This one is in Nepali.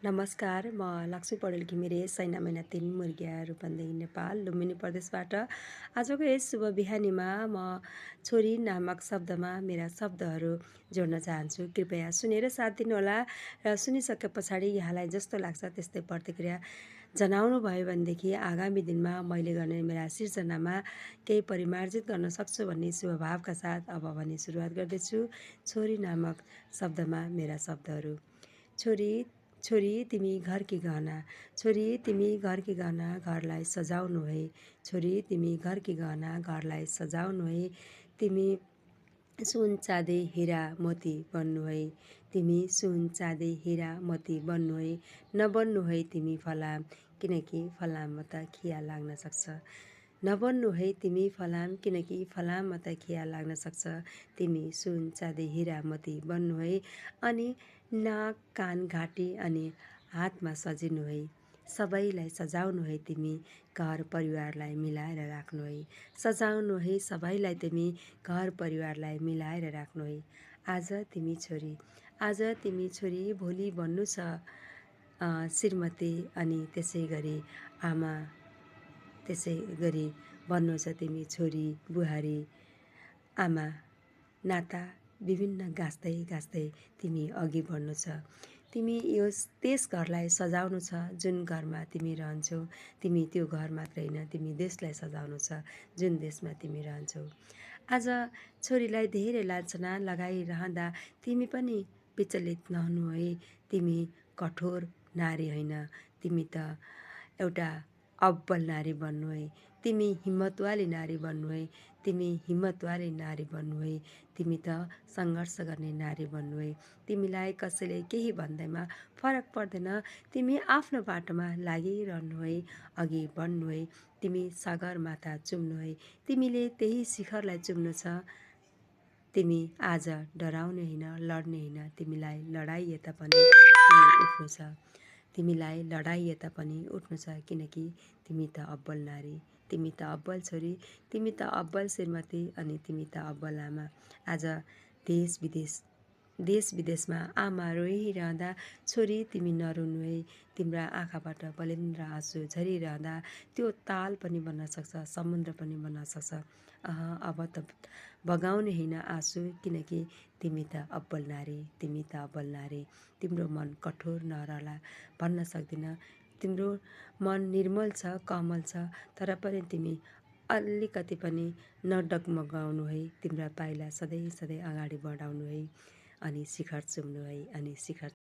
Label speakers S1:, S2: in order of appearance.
S1: नमस्कार, म लक्ष्मी पौडेल घिमिरे सैना महिना 3 मुर्गिया रूपन्देही नेपाल लुम्बिनी प्रदेशबाट आजको यस शुभ बिहानीमा म छोरी नामक शब्दमा मेरा शब्दहरू जोड्न चाहन्छु। कृपया सुनेर साथ दिनुहोला र सुनिसके पछाडि यहाँलाई जस्तो लाग्छ त्यस्तै प्रतिक्रिया जनाउनु भयो भनेदेखि आगामी दिनमा मैले गर्ने मेरा सिर्जनामा केही परिमार्जित गर्न सक्छु भन्ने शुभभावका साथ अब भने सुरुवात गर्दैछु। छोरी नामक शब्दमा मेरा शब्दहरू। छोरी छोरी तिमी घरकी गहना, छोरी तिमी घरकी गहना घरलाई सजाउनु है। छोरी तिमी घरकी गहना घरलाई सजाउनु है। तिमी सुन चाँदी हिरा मोती बन्नु है। तिमी सुन चाँदी हिरा मोती बन्नु है। नबन्नु है तिमी फलाम, किनकि फलाममा त खिया लाग्न सक्छ। नबन्नु है तिमी फलाम, किनकि फलाममा त खिया लाग्न सक्छ। तिमी सुन चाँदी हिरा मोती बन्नु है। अनि नाक कान घाँटी अनि हातमा सजिनु है। सबैलाई सजाउनु है तिमी घर परिवारलाई मिलाएर राख्नु है। सजाउनु है सबैलाई तिमी घर परिवारलाई मिलाएर राख्नु है। आज तिमी छोरी, आज तिमी छोरी, भोलि बन्नु छ श्रीमती अनि त्यसै गरी आमा, त्यसै गरी बन्नु छ तिमी छोरी, बुहारी, आमा, नाता विभिन्न गाँच्दै गाँच्दै तिमी अघि बढ्नु छ। तिमी त्यस घरलाई सजाउनु छ जुन घरमा तिमी रहन्छौ। तिमी त्यो घर मात्रै होइन, तिमी देशलाई सजाउनु छ जुन देशमा तिमी रहन्छौ। आज छोरीलाई धेरै लाञ्छना लगाइरहँदा तिमी पनि विचलित नहुनु है। तिमी कठोर नारी होइन, तिमी त एउटा अब्बल नारी बन्नु है। तिमी हिम्मतवाली नारी बन्नु है। तिमी हिम्मतवाली नारी बन्नु है। तिमी त सङ्घर्ष गर्ने नारी बन्नु है। तिमीलाई कसैले केही भन्दैमा फरक पर्दैन। तिमी आफ्नो बाटोमा लागिरहनु है, अघि बढ्नु है। तिमी सगरमाथा चुम्नु है। तिमीले त्यही शिखरलाई चुम्नु छ। तिमी आज डराउने होइन, लड्ने होइन। तिमीलाई लडाइए तापनि तिमी उठ्नु छ। तिमीलाई लडाइए तापनि उठ्नु छ, किनकि तिमी त अब्बल नारी, तिमी त अब्बल छोरी, तिमी त अब्बल श्रीमती अनि तिमी त अब्बल आमा। आज देश विदेशमा आमा रोइरहँदा छोरी तिमी नरुनु है। तिम्रा आँखाबाट बलिन्द्र आँसु झरिरहँदा त्यो ताल पनि बन्न सक्छ, समुद्र पनि बन्न सक्छ। अब त बगाउने होइन आँसु, किनकि तिमी त अब्बल नारी, तिमी त अब्बल नारी। तिम्रो मन कठोर नरहला भन्न सक्दिनँ। तिम्रो मन निर्मल छ, कमल छ, तर पनि तिमी अलिकति पनि नडगमगाउनु है। तिम्रा पाइला सधैँ सधैँ अगाडि बढाउनु है अनि शिखर चुम्नु है अनि शिखर